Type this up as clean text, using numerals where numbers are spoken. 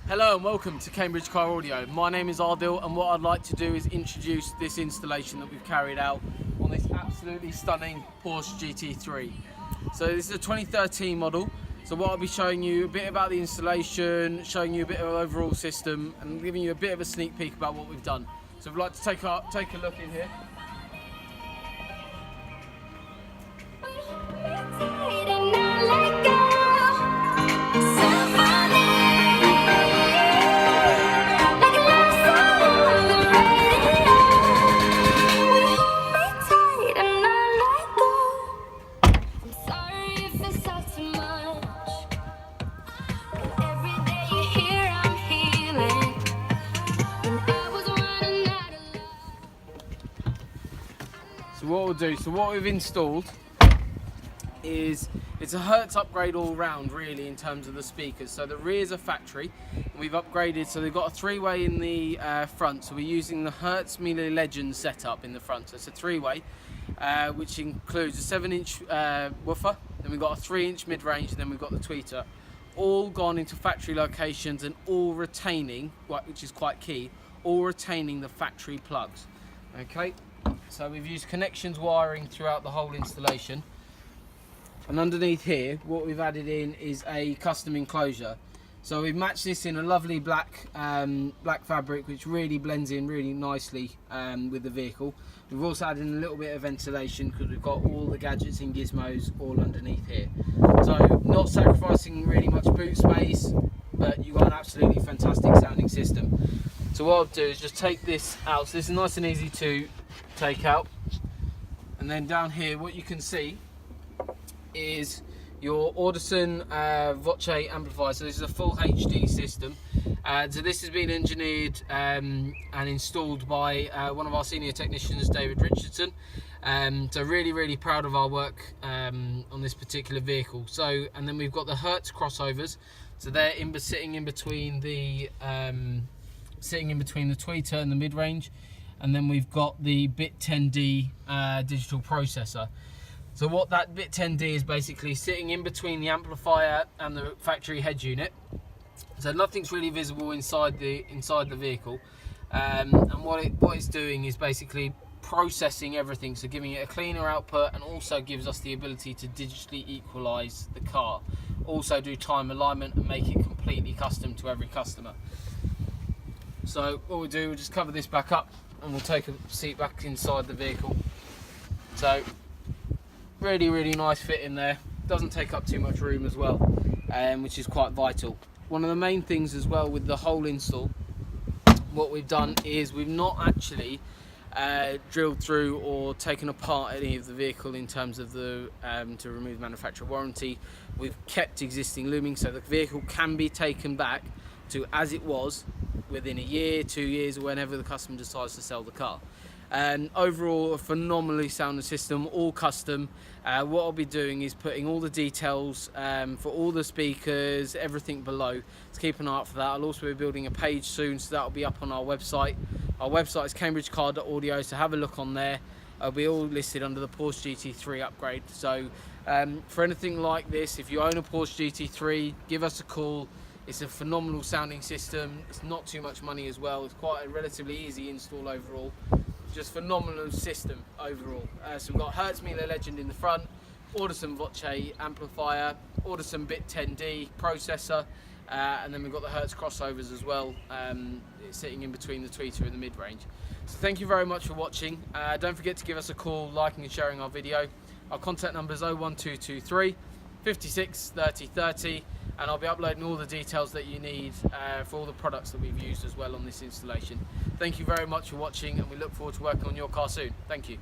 Hello and welcome to Cambridge Car Audio. My name is Ardil, and what I'd like to do is introduce this installation that we've carried out on this absolutely stunning Porsche GT3. So this is a 2013 model. So what I'll be showing you a bit about the installation, showing you a bit of the overall system, and giving you a bit of a sneak peek about what we've done. So I'd like to take a look in here. So what we've installed is, it's a Hertz upgrade all round really in terms of the speakers. So the rear's a factory, and we've upgraded, so they've got a three-way in the front, so we're using the Hertz Mille Legend setup in the front. So it's a three-way, which includes a 7-inch woofer, then we've got a 3-inch mid-range, and then we've got the tweeter. All gone into factory locations and all retaining, which is quite key, all retaining the factory plugs. Okay. So we've used connections wiring throughout the whole installation, and underneath here what we've added in is a custom enclosure. So we've matched this in a lovely black fabric, which really blends in really nicely with the vehicle. We've also added in a little bit of ventilation because we've got all the gadgets and gizmos all underneath here. So not sacrificing really much boot space, but you've got an absolutely fantastic sounding system. So what I'll do is just take this out. So this is nice and easy to take out, and then down here what you can see is your Audison Voce amplifier. So this is a full HD system. So this has been engineered and installed by one of our senior technicians, David Richardson. So really proud of our work on this particular vehicle. So, and then we've got the Hertz crossovers. So they're sitting in between the tweeter and the mid-range, and then we've got the Bit 10D digital processor. So what that Bit 10D is basically sitting in between the amplifier and the factory head unit. So nothing's really visible inside the vehicle, and what it's doing is basically processing everything, so giving it a cleaner output, and also gives us the ability to digitally equalize the car, also do time alignment and make it completely custom to every customer. So what we'll do, we'll just cover this back up and we'll take a seat back inside the vehicle. So really nice fit in there, doesn't take up too much room as well, which is quite vital. One of the main things as well with the whole install, what we've done is we've not actually drilled through or taken apart any of the vehicle in terms of the to remove manufacturer warranty. We've kept existing looming, so the vehicle can be taken back to as it was within a year, 2 years, or whenever the customer decides to sell the car. And overall, a phenomenally sounding system, all custom. What I'll be doing is putting all the details for all the speakers, everything below. So keep an eye out for that. I'll also be building a page soon, so that'll be up on our website. Our website is cambridgecar.audio, so have a look on there. It'll be all listed under the Porsche GT3 upgrade. So for anything like this, if you own a Porsche GT3, give us a call. It's a phenomenal sounding system. It's not too much money as well. It's quite a relatively easy install overall. Just phenomenal system overall. So we've got Hertz Mille Legend in the front, Audison Voce amplifier, Audison Bit 10D processor, and then we've got the Hertz crossovers as well, sitting in between the tweeter and the mid-range. So thank you very much for watching. Don't forget to give us a call, liking and sharing our video. Our contact number is 01223 56 30 30, and I'll be uploading all the details that you need for all the products that we've used as well on this installation. Thank you very much for watching, and we look forward to working on your car soon. Thank you.